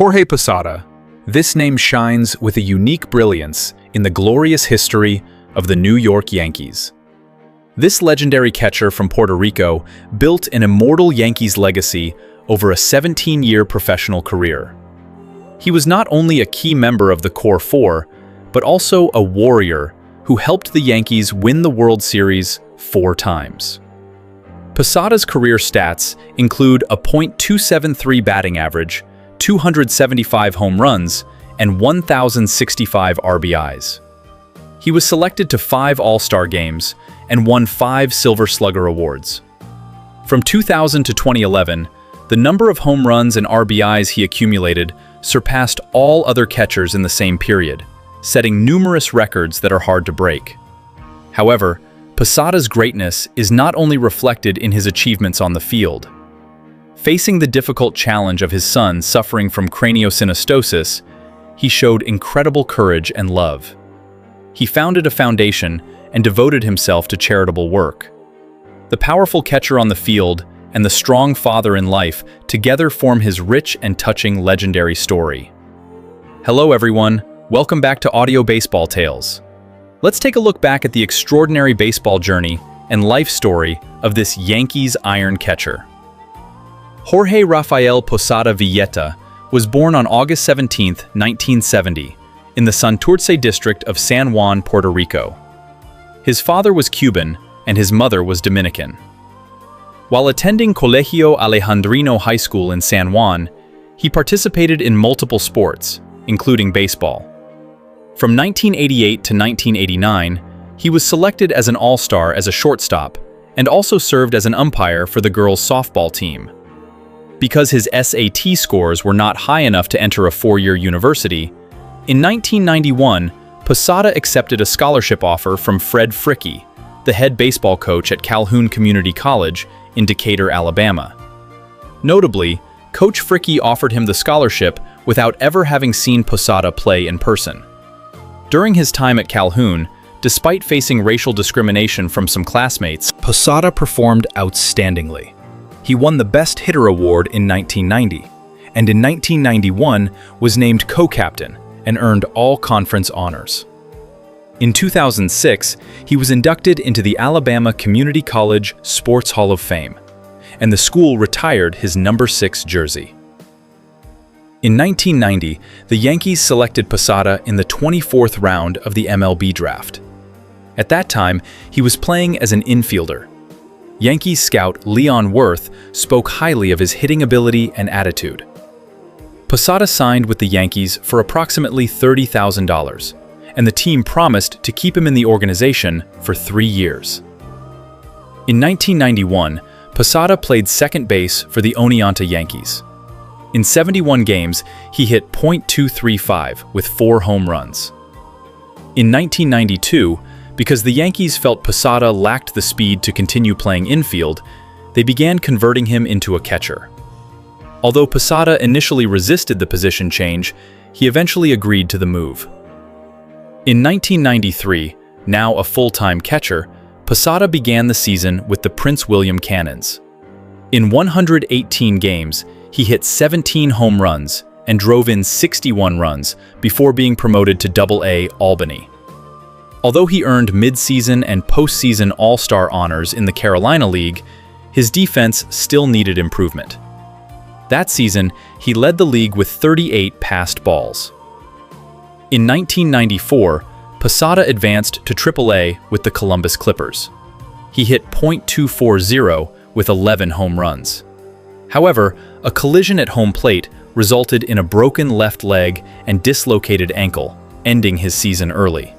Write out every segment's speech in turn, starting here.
Jorge Posada. This name shines with a unique brilliance in the glorious history of the New York Yankees. This legendary catcher from Puerto Rico built an immortal Yankees legacy over a 17-year professional career. He was not only a key member of the Core Four, but also a warrior who helped the Yankees win the World Series 4 times. Posada's career stats include a .273 batting average, 275 home runs, and 1,065 RBIs. He was selected to 5 All-Star games and won 5 Silver Slugger Awards. From 2000 to 2011, the number of home runs and RBIs he accumulated surpassed all other catchers in the same period, setting numerous records that are hard to break. However, Posada's greatness is not only reflected in his achievements on the field. Facing the difficult challenge of his son suffering from craniosynostosis, he showed incredible courage and love. He founded a foundation and devoted himself to charitable work. The powerful catcher on the field and the strong father in life together form his rich and touching legendary story. Hello everyone, welcome back to Audio Baseball Tales. Let's take a look back at the extraordinary baseball journey and life story of this Yankees iron catcher. Jorge Rafael Posada Villeta was born on August 17, 1970, in the Santurce district of San Juan, Puerto Rico. His father was Cuban and his mother was Dominican. While attending Colegio Alejandrino High School in San Juan, he participated in multiple sports, including baseball. From 1988 to 1989, he was selected as an All-Star as a shortstop and also served as an umpire for the girls' softball team. Because his SAT scores were not high enough to enter a 4-year university, in 1991, Posada accepted a scholarship offer from Fred Fricke, the head baseball coach at Calhoun Community College in Decatur, Alabama. Notably, Coach Fricke offered him the scholarship without ever having seen Posada play in person. During his time at Calhoun, despite facing racial discrimination from some classmates, Posada performed outstandingly. He won the Best Hitter Award in 1990, and in 1991 was named co-captain and earned all-conference honors. In 2006, he was inducted into the Alabama Community College Sports Hall of Fame, and the school retired his number 6 jersey. In 1990, the Yankees selected Posada in the 24th round of the MLB draft. At that time, he was playing as an infielder. Yankees scout Leon Wirth spoke highly of his hitting ability and attitude. Posada signed with the Yankees for approximately $30,000, and the team promised to keep him in the organization for 3 years. In 1991, Posada played second base for the Oneonta Yankees. In 71 games, he hit .235 with 4 home runs. In 1992, because the Yankees felt Posada lacked the speed to continue playing infield, they began converting him into a catcher. Although Posada initially resisted the position change, he eventually agreed to the move. In 1993, now a full-time catcher, Posada began the season with the Prince William Cannons. In 118 games, he hit 17 home runs and drove in 61 runs before being promoted to Double-A Albany. Although he earned mid-season and postseason All-Star honors in the Carolina League, his defense still needed improvement. That season, he led the league with 38 passed balls. In 1994, Posada advanced to Triple-A with the Columbus Clippers. He hit .240 with 11 home runs. However, a collision at home plate resulted in a broken left leg and dislocated ankle, ending his season early.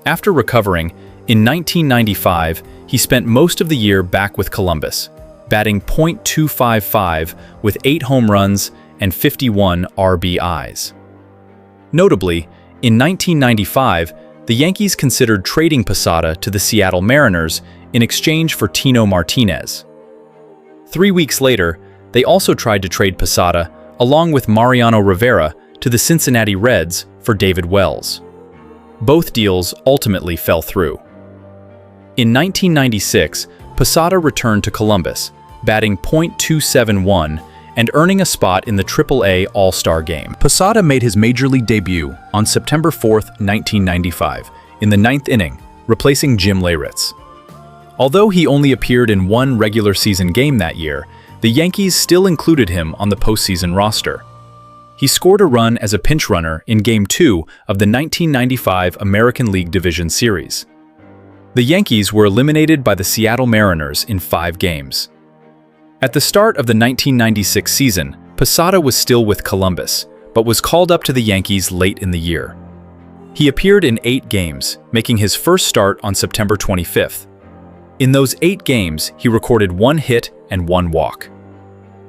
After recovering, in 1995, he spent most of the year back with Columbus, batting .255 with 8 home runs and 51 RBIs. Notably, in 1995, the Yankees considered trading Posada to the Seattle Mariners in exchange for Tino Martinez. 3 weeks later, they also tried to trade Posada, along with Mariano Rivera, to the Cincinnati Reds for David Wells. Both deals ultimately fell through. In 1996, Posada returned to Columbus, batting .271 and earning a spot in the AAA All-Star Game. Posada made his major league debut on September 4, 1995, in the 9th inning, replacing Jim Leyritz. Although he only appeared in one regular season game that year, the Yankees still included him on the postseason roster. He scored a run as a pinch runner in Game 2 of the 1995 American League Division Series. The Yankees were eliminated by the Seattle Mariners in 5 games. At the start of the 1996 season, Posada was still with Columbus, but was called up to the Yankees late in the year. He appeared in 8 games, making his first start on September 25th. In those 8 games, he recorded 1 hit and 1 walk.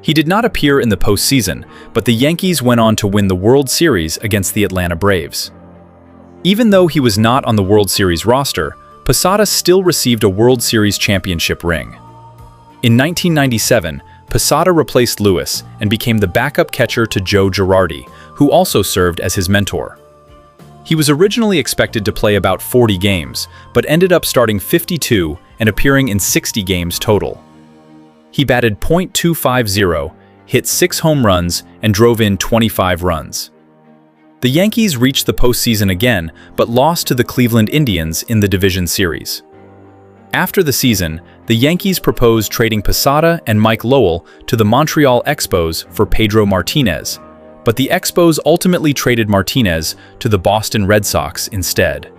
He did not appear in the postseason, but the Yankees went on to win the World Series against the Atlanta Braves. Even though he was not on the World Series roster, Posada still received a World Series championship ring. In 1997, Posada replaced Lewis and became the backup catcher to Joe Girardi, who also served as his mentor. He was originally expected to play about 40 games, but ended up starting 52 and appearing in 60 games total. He batted .250, hit 6 home runs, and drove in 25 runs. The Yankees reached the postseason again, but lost to the Cleveland Indians in the division series. After the season, the Yankees proposed trading Posada and Mike Lowell to the Montreal Expos for Pedro Martinez, but the Expos ultimately traded Martinez to the Boston Red Sox instead.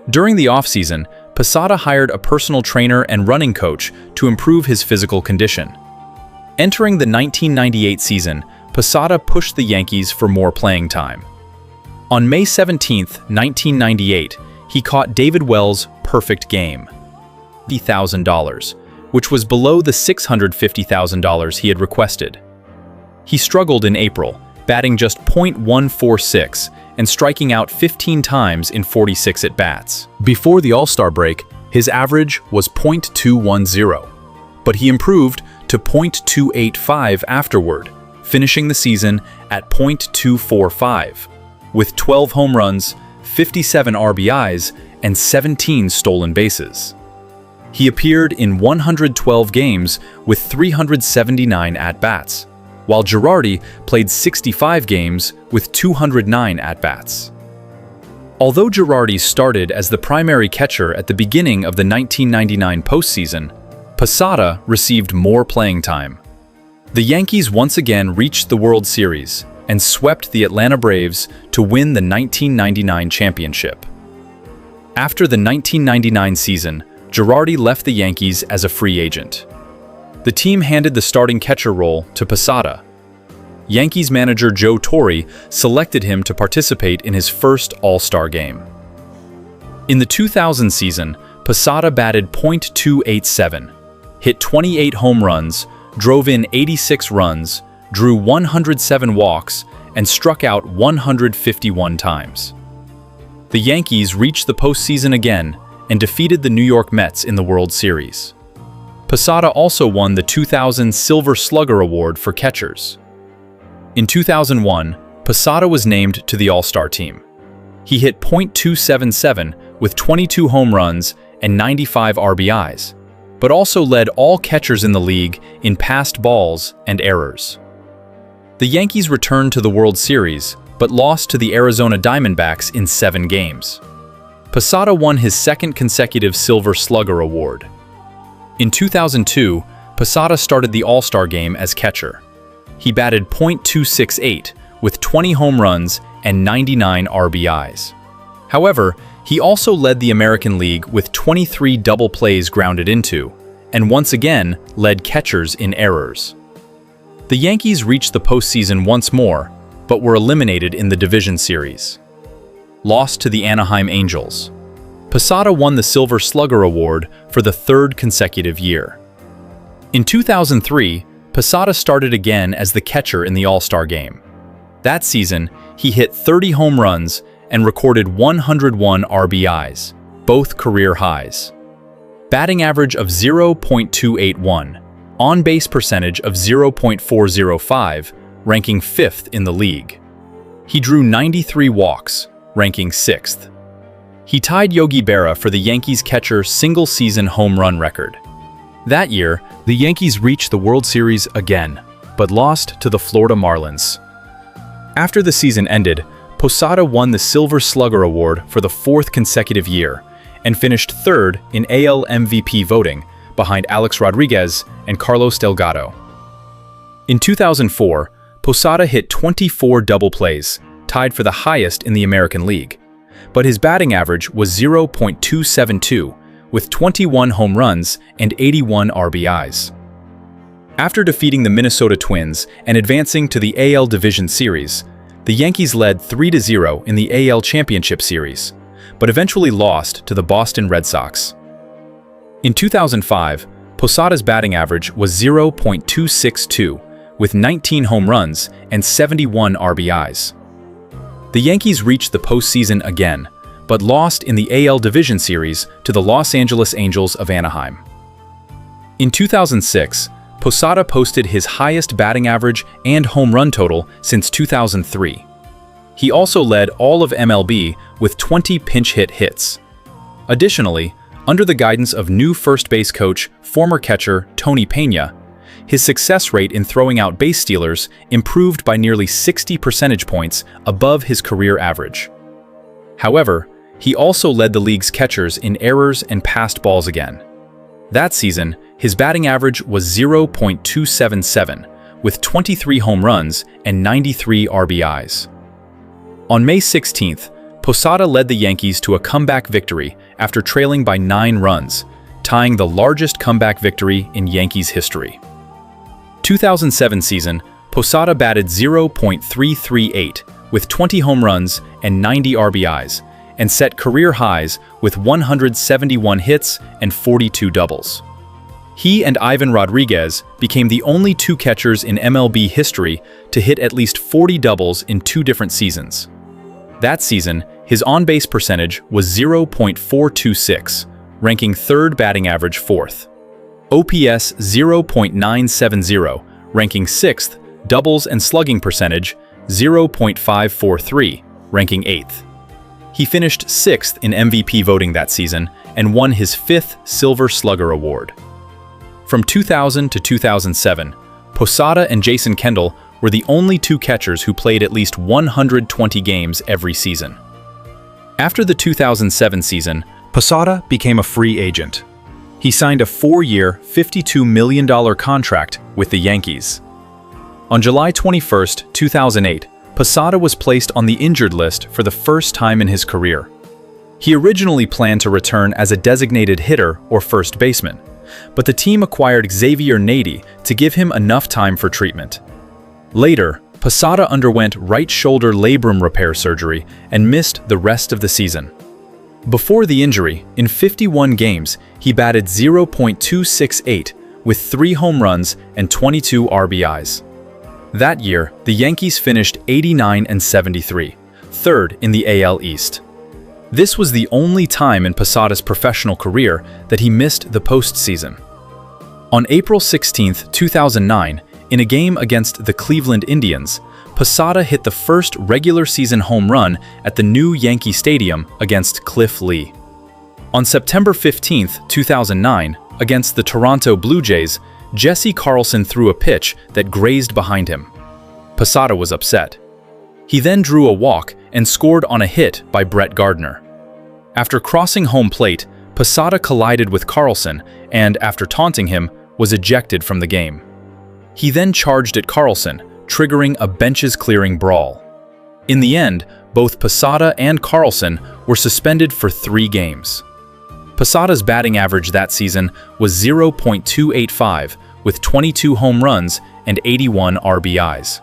During the offseason, Posada hired a personal trainer and running coach to improve his physical condition. Entering the 1998 season, Posada pushed the Yankees for more playing time. On May 17, 1998, he caught David Wells' perfect game, $50,000, which was below the $650,000 he had requested. He struggled in April, batting just .146 and striking out 15 times in 46 at-bats. Before the All-Star break, his average was .210, but he improved to .285 afterward, finishing the season at .245, with 12 home runs, 57 RBIs, and 17 stolen bases. He appeared in 112 games with 379 at-bats, while Girardi played 65 games with 209 at-bats. Although Girardi started as the primary catcher at the beginning of the 1999 postseason, Posada received more playing time. The Yankees once again reached the World Series and swept the Atlanta Braves to win the 1999 championship. After the 1999 season, Girardi left the Yankees as a free agent. The team handed the starting catcher role to Posada. Yankees manager Joe Torre selected him to participate in his first All-Star game. In the 2000 season, Posada batted .287, hit 28 home runs, drove in 86 runs, drew 107 walks, and struck out 151 times. The Yankees reached the postseason again and defeated the New York Mets in the World Series. Posada also won the 2000 Silver Slugger Award for catchers. In 2001, Posada was named to the All-Star team. He hit .277 with 22 home runs and 95 RBIs, but also led all catchers in the league in passed balls and errors. The Yankees returned to the World Series, but lost to the Arizona Diamondbacks in 7 games. Posada won his second consecutive Silver Slugger Award. In 2002, Posada started the All-Star game as catcher. He batted .268 with 20 home runs and 99 RBIs. However, he also led the American League with 23 double plays grounded into, and once again led catchers in errors. The Yankees reached the postseason once more, but were eliminated in the division series. Lost to the Anaheim Angels. Posada won the Silver Slugger Award for the 3rd consecutive year. In 2003, Posada started again as the catcher in the All-Star game. That season, he hit 30 home runs and recorded 101 RBIs, both career highs. Batting average of 0.281, on-base percentage of 0.405, ranking 5th in the league. He drew 93 walks, ranking 6th. He tied Yogi Berra for the Yankees catcher single-season home run record. That year, the Yankees reached the World Series again, but lost to the Florida Marlins. After the season ended, Posada won the Silver Slugger Award for the 4th consecutive year and finished 3rd in AL MVP voting behind Alex Rodriguez and Carlos Delgado. In 2004, Posada hit 24 double plays, tied for the highest in the American League, but his batting average was 0.272, with 21 home runs and 81 RBIs. After defeating the Minnesota Twins and advancing to the AL Division Series, the Yankees led 3-0 in the AL Championship Series, but eventually lost to the Boston Red Sox. In 2005, Posada's batting average was 0.262, with 19 home runs and 71 RBIs. The Yankees reached the postseason again, but lost in the AL Division Series to the Los Angeles Angels of Anaheim. In 2006, Posada posted his highest batting average and home run total since 2003. He also led all of MLB with 20 pinch hit hits. Additionally, under the guidance of new first base coach, former catcher Tony Pena, his success rate in throwing out base stealers improved by nearly 60 percentage points above his career average. However, he also led the league's catchers in errors and passed balls again. That season, his batting average was 0.277, with 23 home runs and 93 RBIs. On May 16th, Posada led the Yankees to a comeback victory after trailing by 9 runs, tying the largest comeback victory in Yankees history. 2007 season, Posada batted .338 with 20 home runs and 90 RBIs, and set career highs with 171 hits and 42 doubles. He and Ivan Rodriguez became the only 2 catchers in MLB history to hit at least 40 doubles in 2 different seasons. That season, his on-base percentage was 0.426, ranking 3rd batting average 4th. OPS 0.970, ranking 6th, doubles and slugging percentage 0.543, ranking 8th. He finished 6th in MVP voting that season and won his 5th Silver Slugger Award. From 2000 to 2007, Posada and Jason Kendall were the only 2 catchers who played at least 120 games every season. After the 2007 season, Posada became a free agent. He signed a 4-year, $52 million contract with the Yankees. On July 21, 2008, Posada was placed on the injured list for the first time in his career. He originally planned to return as a designated hitter or first baseman, but the team acquired Xavier Nady to give him enough time for treatment. Later, Posada underwent right shoulder labrum repair surgery and missed the rest of the season. Before the injury, in 51 games, he batted .268 with 3 home runs and 22 RBIs. That year, the Yankees finished 89-73, 3rd in the AL East. This was the only time in Posada's professional career that he missed the postseason. On April 16, 2009, in a game against the Cleveland Indians, Posada hit the first regular season home run at the new Yankee Stadium against Cliff Lee. On September 15, 2009, against the Toronto Blue Jays, Jesse Carlson threw a pitch that grazed behind him. Posada was upset. He then drew a walk and scored on a hit by Brett Gardner. After crossing home plate, Posada collided with Carlson and, after taunting him, was ejected from the game. He then charged at Carlson, triggering a benches-clearing brawl. In the end, both Posada and Carlson were suspended for 3 games. Posada's batting average that season was .285, with 22 home runs and 81 RBIs.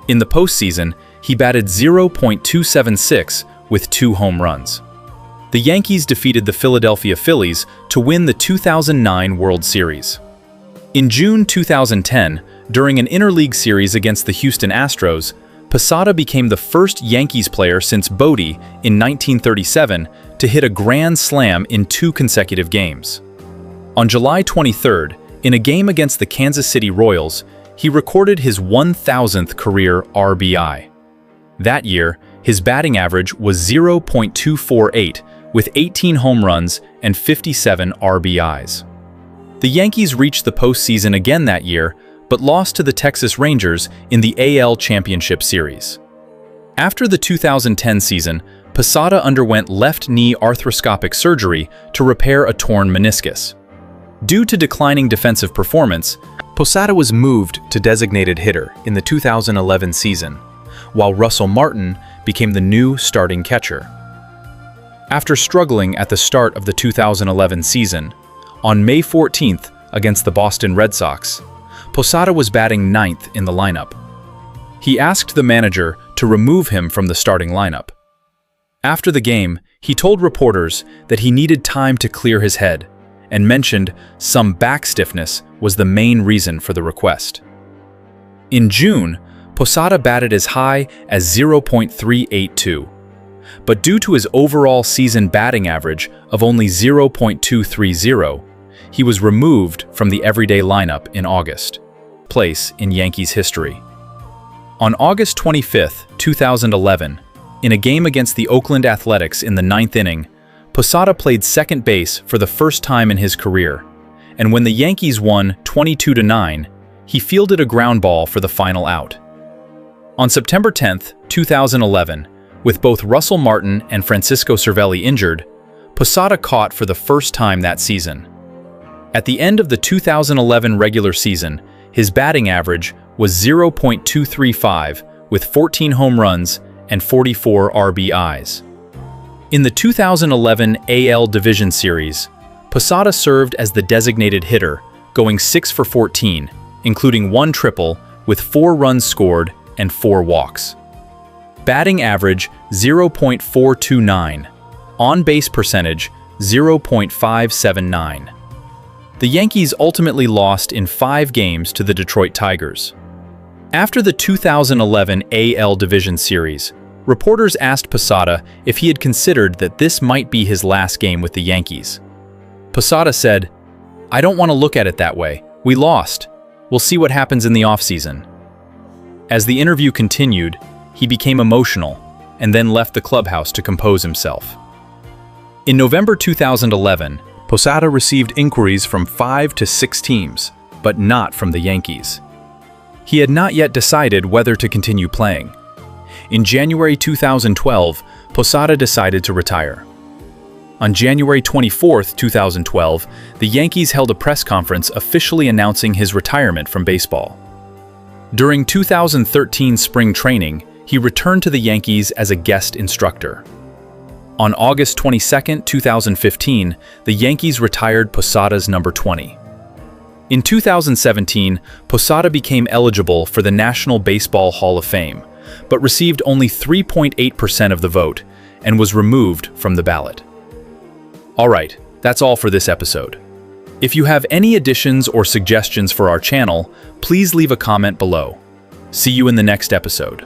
In the postseason, he batted .276 with 2 home runs. The Yankees defeated the Philadelphia Phillies to win the 2009 World Series. In June 2010, during an interleague series against the Houston Astros, Posada became the first Yankees player since Bodie in 1937 to hit a grand slam in 2 consecutive games. On July 23rd, in a game against the Kansas City Royals, he recorded his 1,000th career RBI. That year, his batting average was .248, with 18 home runs and 57 RBIs. The Yankees reached the postseason again that year, but lost to the Texas Rangers in the AL Championship Series. After the 2010 season, Posada underwent left knee arthroscopic surgery to repair a torn meniscus. Due to declining defensive performance, Posada was moved to designated hitter in the 2011 season, while Russell Martin became the new starting catcher. After struggling at the start of the 2011 season, on May 14th against the Boston Red Sox, Posada was batting ninth in the lineup. He asked the manager to remove him from the starting lineup. After the game, he told reporters that he needed time to clear his head and mentioned some back stiffness was the main reason for the request. In June, Posada batted as high as .382, but due to his overall season batting average of only .230, he was removed from the everyday lineup in August, place in Yankees history. On August 25, 2011, in a game against the Oakland Athletics in the ninth inning, Posada played second base for the first time in his career, and when the Yankees won 22-9, he fielded a ground ball for the final out. On September 10, 2011, with both Russell Martin and Francisco Cervelli injured, Posada caught for the first time that season. At the end of the 2011 regular season, his batting average was .235 with 14 home runs and 44 RBIs. In the 2011 AL Division Series, Posada served as the designated hitter, going 6 for 14, including 1 triple with 4 runs scored and 4 walks. Batting average .429, on-base percentage .579. The Yankees ultimately lost in 5 games to the Detroit Tigers. After the 2011 AL Division Series, reporters asked Posada if he had considered that this might be his last game with the Yankees. Posada said, "I don't want to look at it that way. We lost. We'll see what happens in the offseason." As the interview continued, he became emotional and then left the clubhouse to compose himself. In November 2011, Posada received inquiries from 5 to 6 teams, but not from the Yankees. He had not yet decided whether to continue playing. In January 2012, Posada decided to retire. On January 24, 2012, the Yankees held a press conference officially announcing his retirement from baseball. During 2013 spring training, he returned to the Yankees as a guest instructor. On August 22, 2015, the Yankees retired Posada's number 20. In 2017, Posada became eligible for the National Baseball Hall of Fame, but received only 3.8% of the vote and was removed from the ballot. All right, that's all for this episode. If you have any additions or suggestions for our channel, please leave a comment below. See you in the next episode.